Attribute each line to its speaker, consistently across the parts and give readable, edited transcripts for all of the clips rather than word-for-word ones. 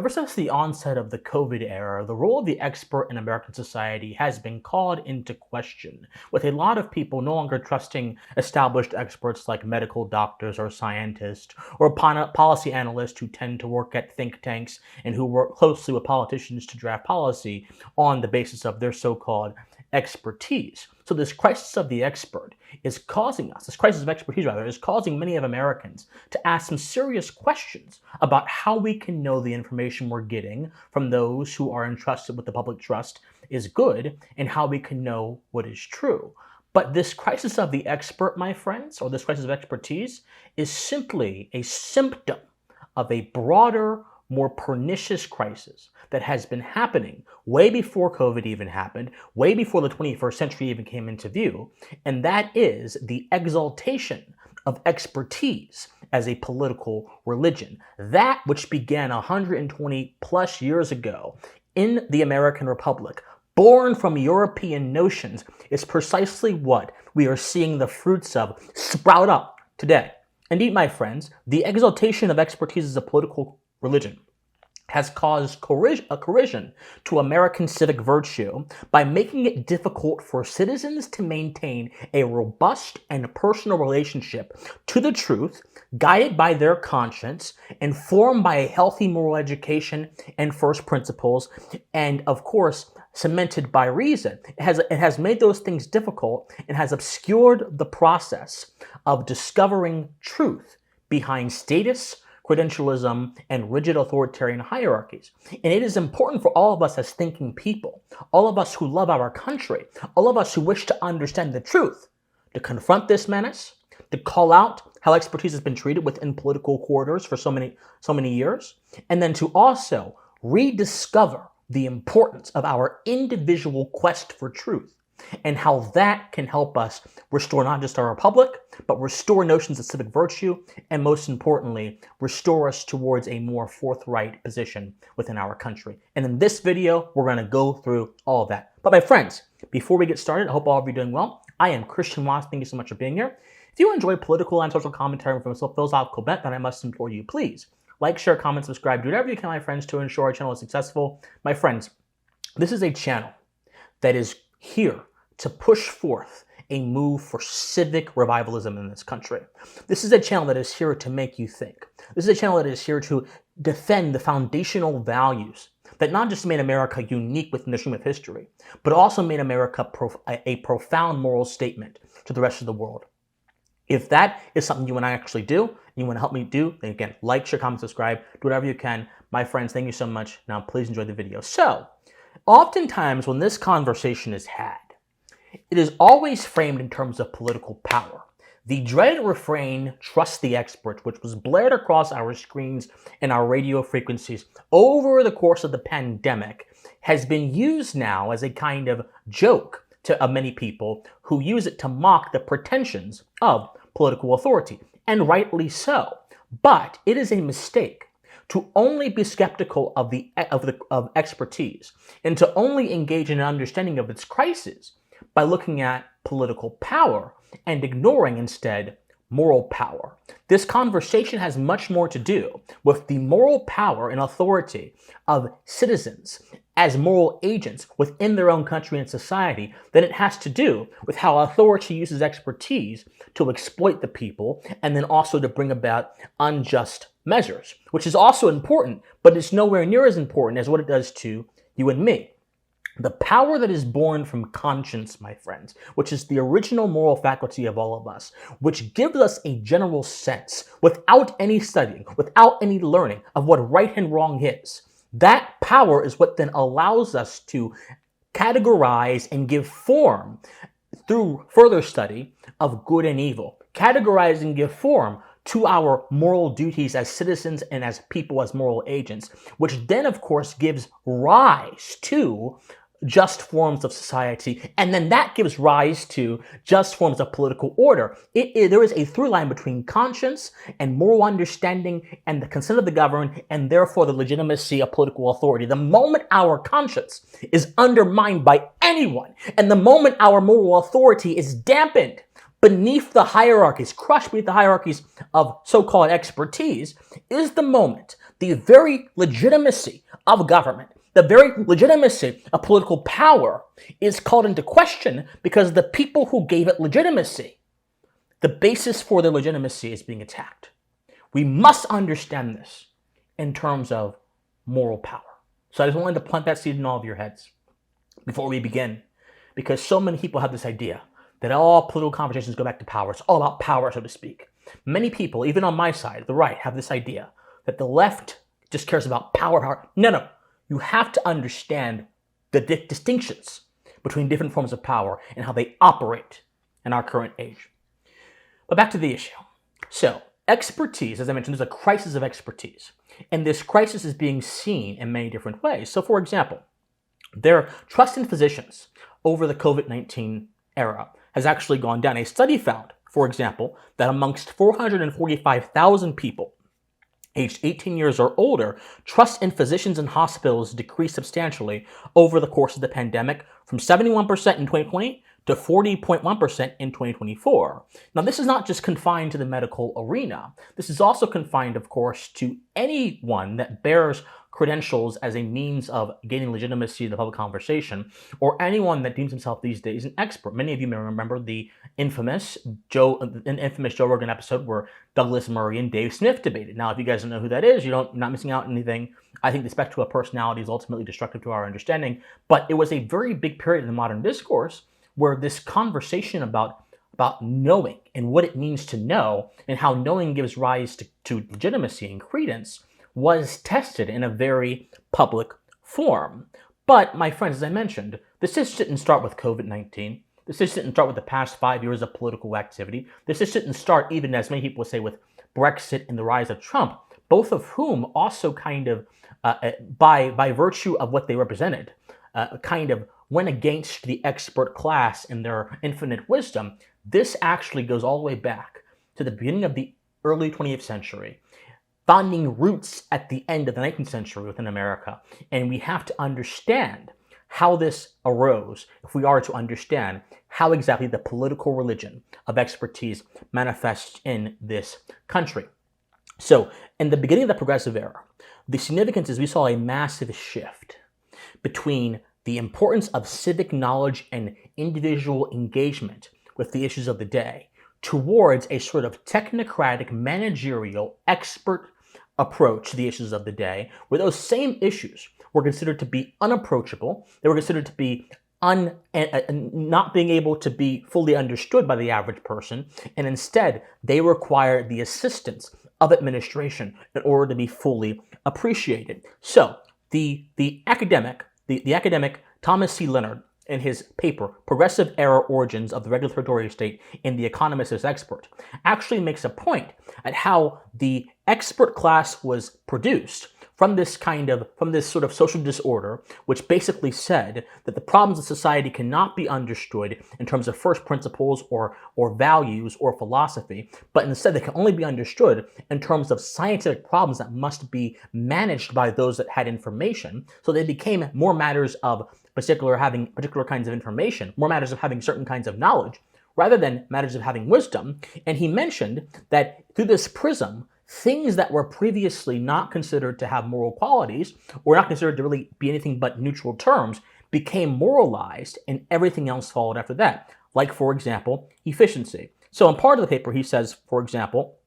Speaker 1: Ever since the onset of the COVID era, the role of the expert in American society has been called into question, with a lot of people no longer trusting established experts like medical doctors or scientists, or policy analysts who tend to work at think tanks and who work closely with politicians to draft policy on the basis of their so-called expertise. So this crisis of the expert is causing us, this crisis of expertise rather, is causing many of Americans to ask some serious questions about how we can know the information we're getting from those who are entrusted with the public trust is good, and how we can know what is true. But this crisis of the expert, my friends, or this crisis of expertise, is simply a symptom of a broader, more pernicious crisis that has been happening way before COVID even happened, way before the 21st century even came into view, and that is the exaltation of expertise as a political religion. That which began 120 plus years ago in the American Republic, born from European notions, is precisely what we are seeing the fruits of sprout up today. Indeed, my friends, the exaltation of expertise as a political religion has caused corrosion to American civic virtue by making it difficult for citizens to maintain a robust and personal relationship to the truth, guided by their conscience, informed by a healthy moral education and first principles, and of course, cemented by reason. It has made those things difficult and has obscured the process of discovering truth behind status, credentialism, and rigid authoritarian hierarchies. And it is important for all of us as thinking people, all of us who love our country, all of us who wish to understand the truth, to confront this menace, to call out how expertise has been treated within political corridors for so many years, and then to also rediscover the importance of our individual quest for truth, and how that can help us restore not just our republic, but restore notions of civic virtue, and most importantly, restore us towards a more forthright position within our country. And in this video, we're going to go through all of that. But my friends, before we get started, I hope all of you are doing well. I am Christian Watts. Thank you so much for being here. If you enjoy political and social commentary from a philosophical bent, then I must implore you, please like, share, comment, subscribe, do whatever you can, my friends, to ensure our channel is successful. My friends, this is a channel that is here to push forth a move for civic revivalism in this country. This is a channel that is here to make you think. This is a channel that is here to defend the foundational values that not just made America unique within the stream of history, but also made America a profound moral statement to the rest of the world. If that is something you want to actually do, and you want to help me do, then again, like, share, comment, subscribe, do whatever you can. My friends, thank you so much. Now, please enjoy the video. So, oftentimes when this conversation is had, it is always framed in terms of political power. The dreaded refrain, trust the experts, which was blared across our screens and our radio frequencies over the course of the pandemic, has been used now as a kind of joke to many people who use it to mock the pretensions of political authority, and rightly so. But it is a mistake to only be skeptical of expertise and to only engage in an understanding of its crisis by looking at political power and ignoring instead moral power. This conversation has much more to do with the moral power and authority of citizens as moral agents within their own country and society than it has to do with how authority uses expertise to exploit the people and then also to bring about unjust measures, which is also important, but it's nowhere near as important as what it does to you and me. The power that is born from conscience, my friends, which is the original moral faculty of all of us, which gives us a general sense, without any studying, without any learning, of what right and wrong is. That power is what then allows us to categorize and give form through further study of good and evil. Categorize and give form to our moral duties as citizens and as people, as moral agents, which then, of course, gives rise to just forms of society, and then that gives rise to just forms of political order. There is a through line between conscience and moral understanding and the consent of the governed, and therefore the legitimacy of political authority. The moment our conscience is undermined by anyone, and the moment our moral authority is dampened beneath the hierarchies, crushed beneath the hierarchies of so-called expertise, is the moment the very legitimacy of government, the very legitimacy of political power is called into question because the people who gave it legitimacy, the basis for their legitimacy is being attacked. We must understand this in terms of moral power. So I just wanted to plant that seed in all of your heads before we begin, because so many people have this idea that all political conversations go back to power. It's all about power, so to speak. Many people, even on my side, the right, have this idea that the left just cares about power. No. You have to understand the distinctions between different forms of power and how they operate in our current age. But back to the issue. So, expertise, as I mentioned, there's a crisis of expertise. And this crisis is being seen in many different ways. So, for example, their trust in physicians over the COVID-19 era has actually gone down. A study found, for example, that amongst 445,000 people aged 18 years or older, trust in physicians and hospitals decreased substantially over the course of the pandemic from 71% in 2020 to 40.1% in 2024. Now, this is not just confined to the medical arena. This is also confined, of course, to anyone that bears credentials as a means of gaining legitimacy in the public conversation, or anyone that deems himself these days an expert. Many of you may remember the infamous Joe Rogan episode where Douglas Murray and Dave Smith debated. Now, if you guys don't know who that is, you're not missing out on anything. I think the spectrum of personality is ultimately destructive to our understanding, but it was a very big period in the modern discourse where this conversation about knowing and what it means to know and how knowing gives rise to legitimacy and credence was tested in a very public form. But, my friends, as I mentioned, this just didn't start with COVID-19. This just didn't start with the past 5 years of political activity. This just didn't start, even as many people say, with Brexit and the rise of Trump, both of whom also kind of, by virtue of what they represented, kind of went against the expert class in their infinite wisdom. This actually goes all the way back to the beginning of the early 20th century, finding roots at the end of the 19th century within America. And we have to understand how this arose if we are to understand how exactly the political religion of expertise manifests in this country. So, in the beginning of the progressive era, the significance is we saw a massive shift between the importance of civic knowledge and individual engagement with the issues of the day towards a sort of technocratic, managerial, expert approach to the issues of the day, where those same issues were considered to be unapproachable. They were considered to be not being able to be fully understood by the average person, and instead they required the assistance of administration in order to be fully appreciated. So the academic Thomas C. Leonard, in his paper, Progressive Era Origins of the Regulatory State in The Economist as Expert, actually makes a point at how the expert class was produced from this sort of social disorder, which basically said that the problems of society cannot be understood in terms of first principles or values or philosophy, but instead they can only be understood in terms of scientific problems that must be managed by those that had information. So they became more matters of having particular kinds of information, more matters of having certain kinds of knowledge, rather than matters of having wisdom. And he mentioned that through this prism, things that were previously not considered to have moral qualities, or not considered to really be anything but neutral terms, became moralized, and everything else followed after that. Like, for example, efficiency. So in part of the paper, he says, for example,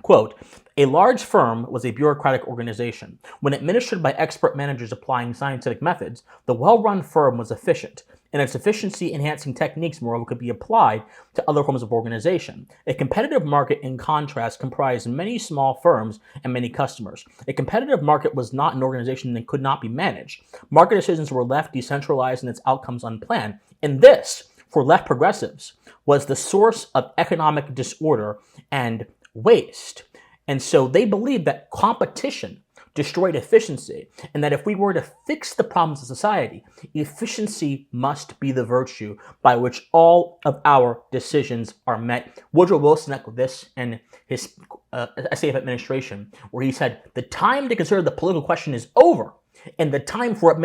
Speaker 1: quote, "A large firm was a bureaucratic organization. When administered by expert managers applying scientific methods, the well-run firm was efficient, and its efficiency-enhancing techniques, moreover, could be applied to other forms of organization. A competitive market, in contrast, comprised many small firms and many customers. A competitive market was not an organization that could not be managed. Market decisions were left decentralized and its outcomes unplanned. And this, for left progressives, was the source of economic disorder and waste." And so they believed that competition destroyed efficiency, and that if we were to fix the problems of society, efficiency must be the virtue by which all of our decisions are met. Woodrow Wilson echoed this in his essay of administration, where he said, "The time to consider the political question is over, and the time for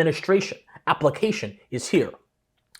Speaker 1: application is here."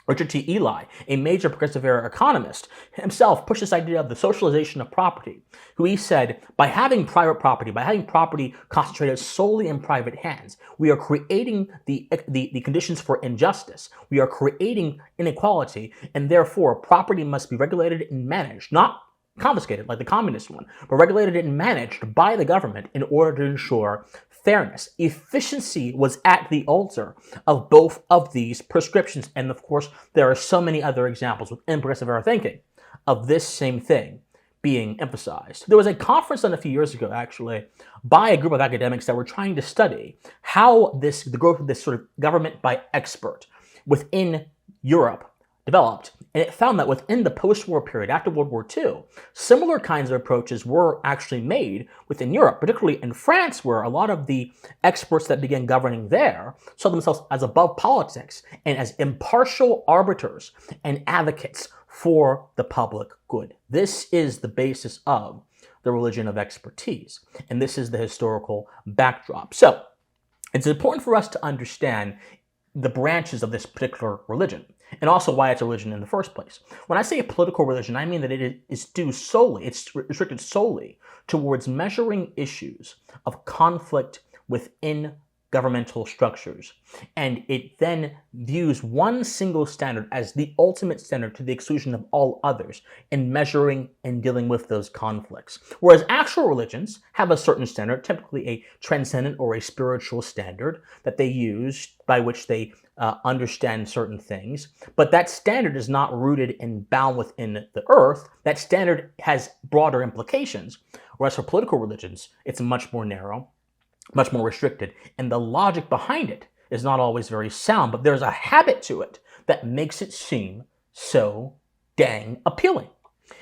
Speaker 1: Richard T. Ely, a major progressive era economist, himself pushed this idea of the socialization of property, who he said, by having private property, by having property concentrated solely in private hands, we are creating the conditions for injustice. We are creating inequality, and therefore property must be regulated and managed, not confiscated like the communist one, but regulated and managed by the government in order to ensure fairness. Efficiency was at the altar of both of these prescriptions. And of course, there are so many other examples within progressive era thinking of this same thing being emphasized. There was a conference done a few years ago, actually, by a group of academics that were trying to study how the growth of this sort of government by expert within Europe developed, and it found that within the post-war period, after World War II, similar kinds of approaches were actually made within Europe, particularly in France, where a lot of the experts that began governing there saw themselves as above politics and as impartial arbiters and advocates for the public good. This is the basis of the religion of expertise, and this is the historical backdrop. So, it's important for us to understand the branches of this particular religion, and also why it's a religion in the first place. When I say a political religion, I mean that it is due solely, it's restricted solely towards measuring issues of conflict within governmental structures. And it then views one single standard as the ultimate standard to the exclusion of all others in measuring and dealing with those conflicts. Whereas actual religions have a certain standard, typically a transcendent or a spiritual standard that they use by which they understand certain things. But that standard is not rooted and bound within the earth. That standard has broader implications. Whereas for political religions, it's much more narrow, much more restricted, and the logic behind it is not always very sound, but there's a habit to it that makes it seem so dang appealing.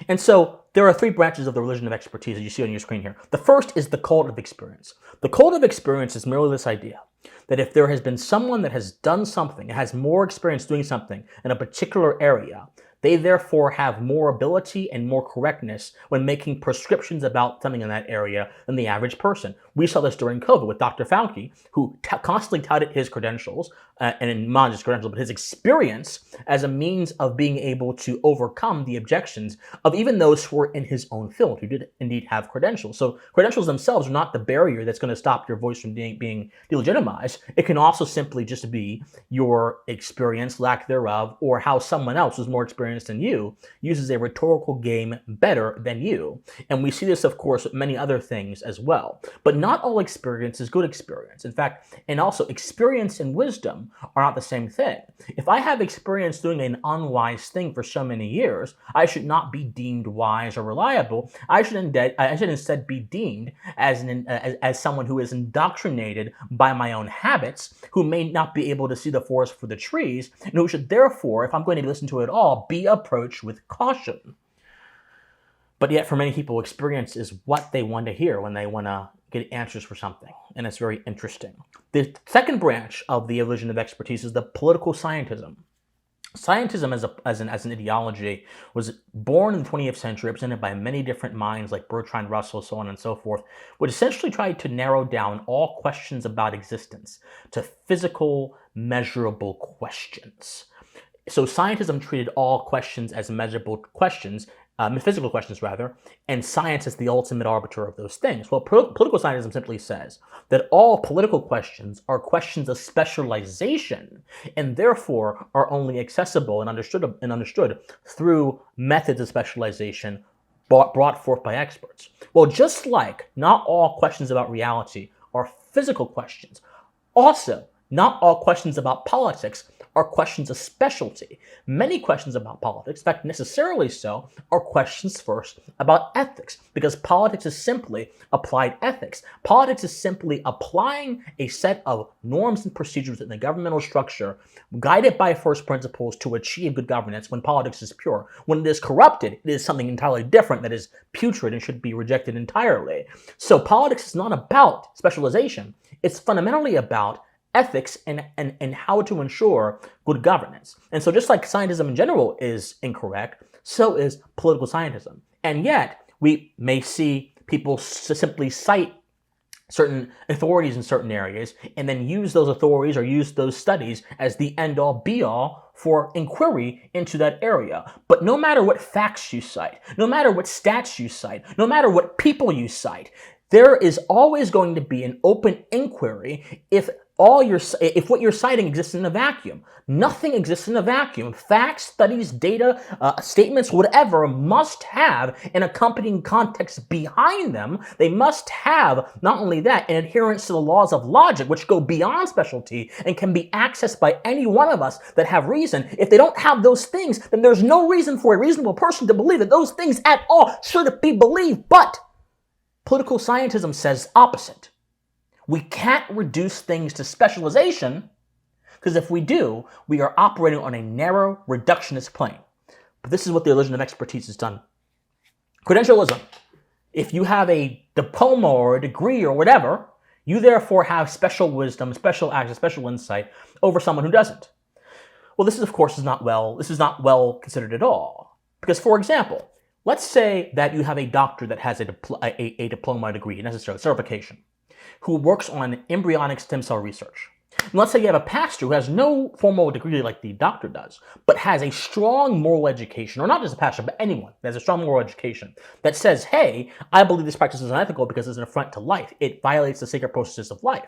Speaker 1: And so there are three branches of the religion of expertise that you see on your screen here. The first is the cult of experience. The cult of experience is merely this idea that if there has been someone that has done something, has more experience doing something in a particular area, they therefore have more ability and more correctness when making prescriptions about something in that area than the average person. We saw this during COVID with Dr. Fauci, who constantly touted his credentials, and not just credentials, but his experience as a means of being able to overcome the objections of even those who were in his own field, who did indeed have credentials. So credentials themselves are not the barrier that's going to stop your voice from being delegitimized. It can also simply just be your experience, lack thereof, or how someone else who's more experienced than you uses a rhetorical game better than you. And we see this, of course, with many other things as well. But not all experience is good experience. In fact, and also experience and wisdom are not the same thing. If I have experience doing an unwise thing for so many years, I should not be deemed wise or reliable. I should instead be deemed as someone who is indoctrinated by my own habits, who may not be able to see the forest for the trees, and who should therefore, if I'm going to listen to it all, be approached with caution. But yet for many people, experience is what they want to hear when they want to get answers for something, and it's very interesting. The second branch of the religion of expertise is the political scientism. Scientism as an ideology was born in the 20th century, represented by many different minds like Bertrand Russell, so on and so forth, which essentially tried to narrow down all questions about existence to physical, measurable questions. So scientism treated all questions as measurable questions, physical questions rather, and science is the ultimate arbiter of those things. Well, political scientism simply says that all political questions are questions of specialization, and therefore are only accessible and understood through methods of specialization brought forth by experts. Well, just like not all questions about reality are physical questions, also not all questions about politics are questions of specialty. Many questions about politics, in fact necessarily so, are questions first about ethics, because politics is simply applied ethics. Politics is simply applying a set of norms and procedures in the governmental structure, guided by first principles to achieve good governance when politics is pure. When it is corrupted, it is something entirely different that is putrid and should be rejected entirely. So politics is not about specialization. It's fundamentally about ethics and how to ensure good governance. And so just like scientism in general is incorrect, so is political scientism. And yet, we may see people simply cite certain authorities in certain areas, and then use those authorities or use those studies as the end-all be-all for inquiry into that area. But no matter what facts you cite, no matter what stats you cite, no matter what people you cite, there is always going to be an open inquiry if what you're citing exists in a vacuum. Nothing exists in a vacuum. Facts, studies, data, statements, whatever, must have an accompanying context behind them. They must have, not only that, an adherence to the laws of logic, which go beyond specialty and can be accessed by any one of us that have reason. If they don't have those things, then there's no reason for a reasonable person to believe that those things at all should be believed. But political scientism says opposite. We can't reduce things to specialization, because if we do, we are operating on a narrow, reductionist plane. But this is what the illusion of expertise has done. Credentialism. If you have a diploma or a degree or whatever, you therefore have special wisdom, special access, special insight over someone who doesn't. Well, this is, of course, not well considered at all. Because, for example, let's say that you have a doctor that has a diploma degree, necessarily certification, who works on embryonic stem cell research. And let's say you have a pastor who has no formal degree like the doctor does, but has a strong moral education, or not just a pastor, but anyone that has a strong moral education that says, hey, I believe this practice is unethical because it's an affront to life. It violates the sacred processes of life.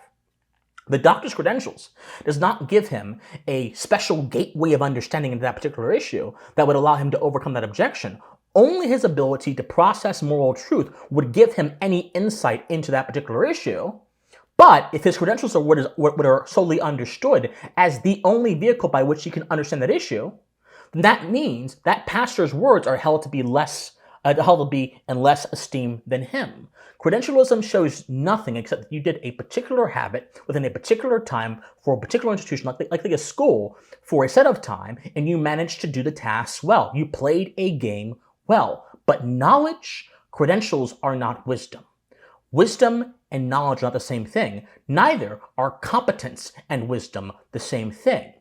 Speaker 1: The doctor's credentials does not give him a special gateway of understanding into that particular issue that would allow him to overcome that objection. Only his ability to process moral truth would give him any insight into that particular issue. But if his credentials are what are solely understood as the only vehicle by which he can understand that issue, then that means that pastor's words are held to be in less esteem than him. Credentialism shows nothing except that you did a particular habit within a particular time for a particular institution, like a school, for a set of time, and you managed to do the tasks well. You played a game well. But knowledge, credentials are not wisdom. Wisdom and knowledge are not the same thing. Neither are competence and wisdom the same thing.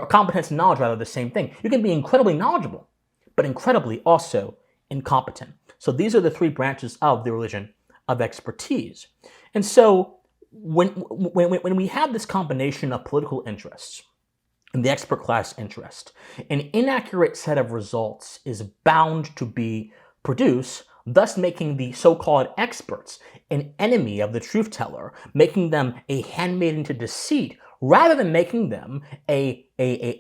Speaker 1: Competence and knowledge rather the same thing. You can be incredibly knowledgeable, but incredibly also incompetent. So these are the three branches of the religion of expertise. And so when we have this combination of political interests and the expert class interest, an inaccurate set of results is bound to be produced, thus making the so-called experts an enemy of the truth teller, making them a handmaiden to deceit, rather than making them a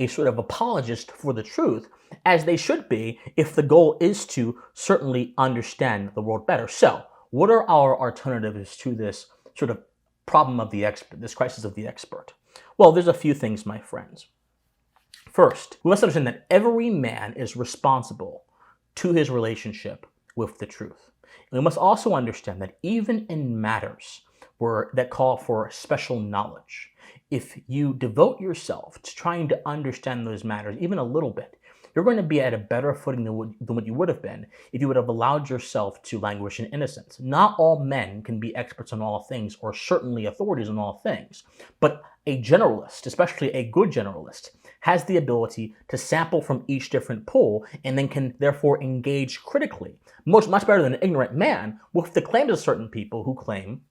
Speaker 1: sort of apologist for the truth, as they should be if the goal is to certainly understand the world better. So, what are our alternatives to this sort of problem of the expert, this crisis of the expert? Well, there's a few things, my friends. First, we must understand that every man is responsible to his relationship with the truth. And we must also understand that even in matters that call for special knowledge, if you devote yourself to trying to understand those matters even a little bit, you're going to be at a better footing than what you would have been if you would have allowed yourself to languish in innocence. Not all men can be experts on all things, or certainly authorities on all things, but a generalist, especially a good generalist, has the ability to sample from each different pool and then can therefore engage critically, much better than an ignorant man, with the claims of certain people who claim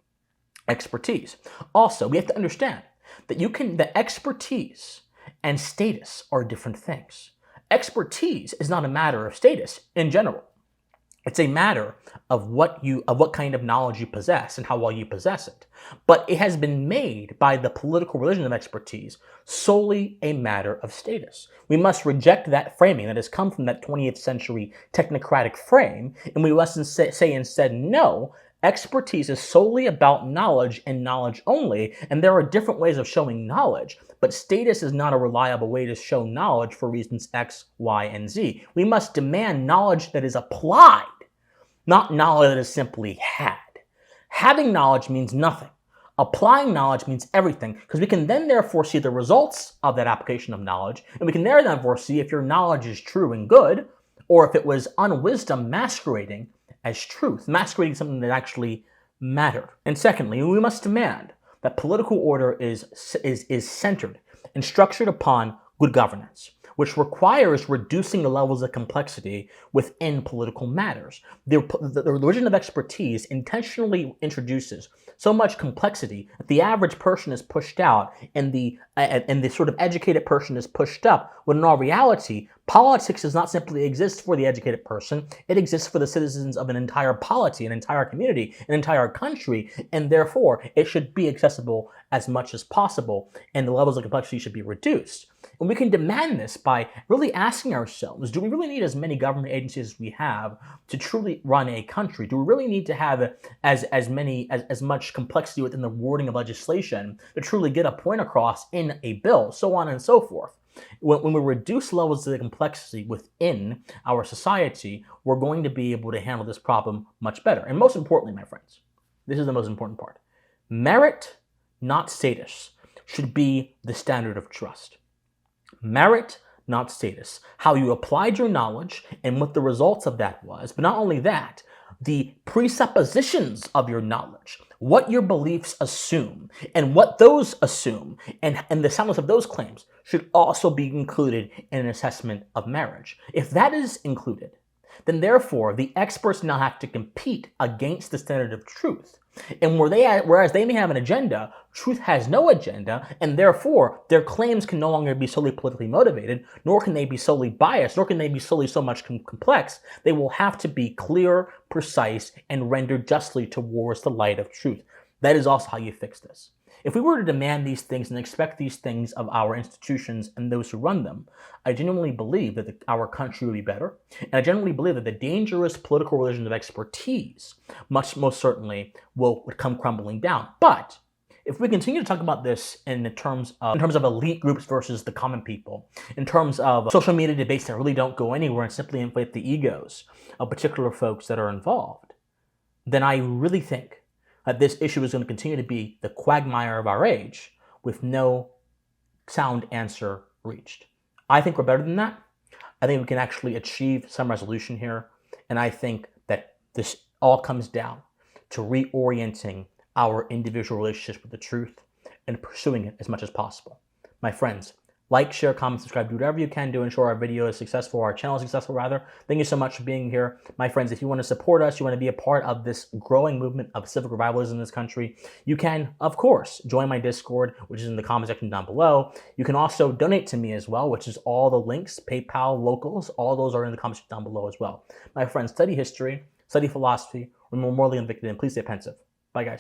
Speaker 1: expertise. Also, we have to understand that expertise and status are different things. Expertise is not a matter of status in general. It's a matter of what kind of knowledge you possess and how well you possess it. But it has been made by the political religion of expertise solely a matter of status. We must reject that framing that has come from that 20th century technocratic frame, and we must say instead, no, expertise is solely about knowledge and knowledge only, and there are different ways of showing knowledge, but status is not a reliable way to show knowledge for reasons X, Y, and Z. We must demand knowledge that is applied, not knowledge that is simply had. Having knowledge means nothing. Applying knowledge means everything, because we can then therefore see the results of that application of knowledge, and we can therefore see if your knowledge is true and good, or if it was unwisdom masquerading as truth, masquerading something that actually mattered. And secondly, we must demand that political order is centered and structured upon good governance. which requires reducing the levels of complexity within political matters. The religion of expertise intentionally introduces so much complexity that the average person is pushed out and the sort of educated person is pushed up, when in all reality, politics does not simply exist for the educated person, it exists for the citizens of an entire polity, an entire community, an entire country, and therefore it should be accessible as much as possible, and the levels of complexity should be reduced. And we can demand this by really asking ourselves, do we really need as many government agencies as we have to truly run a country? Do we really need to have as much complexity within the wording of legislation to truly get a point across in a bill, so on and so forth? When we reduce levels of the complexity within our society, we're going to be able to handle this problem much better. And most importantly, my friends, this is the most important part. Merit, not status, should be the standard of trust. Merit, not status. How you applied your knowledge and what the results of that was. But not only that, the presuppositions of your knowledge, what your beliefs assume, and what those assume, and the soundness of those claims should also be included in an assessment of marriage. If that is included, then therefore the experts now have to compete against the standard of truth. And whereas they may have an agenda, truth has no agenda, and therefore their claims can no longer be solely politically motivated, nor can they be solely biased, nor can they be solely so much complex. They will have to be clear, precise, and rendered justly towards the light of truth. That is also how you fix this. If we were to demand these things and expect these things of our institutions and those who run them, I genuinely believe that our country would be better. And I genuinely believe that the dangerous political religion of expertise most certainly would come crumbling down. But if we continue to talk about this in terms of elite groups versus the common people, in terms of social media debates that really don't go anywhere and simply inflate the egos of particular folks that are involved, then I really think that this issue is going to continue to be the quagmire of our age with no sound answer reached. I think we're better than that. I think we can actually achieve some resolution here. And I think that this all comes down to reorienting our individual relationships with the truth and pursuing it as much as possible. My friends, like, share, comment, subscribe, do whatever you can to ensure our video is successful, our channel is successful rather. Thank you so much for being here. My friends, if you want to support us, you want to be a part of this growing movement of civic revivalism in this country, you can, of course, join my Discord, which is in the comment section down below. You can also donate to me as well, which is all the links, PayPal, locals, all those are in the comment section down below as well. My friends, study history, study philosophy, remain morally convicted, and please stay pensive. Bye, guys.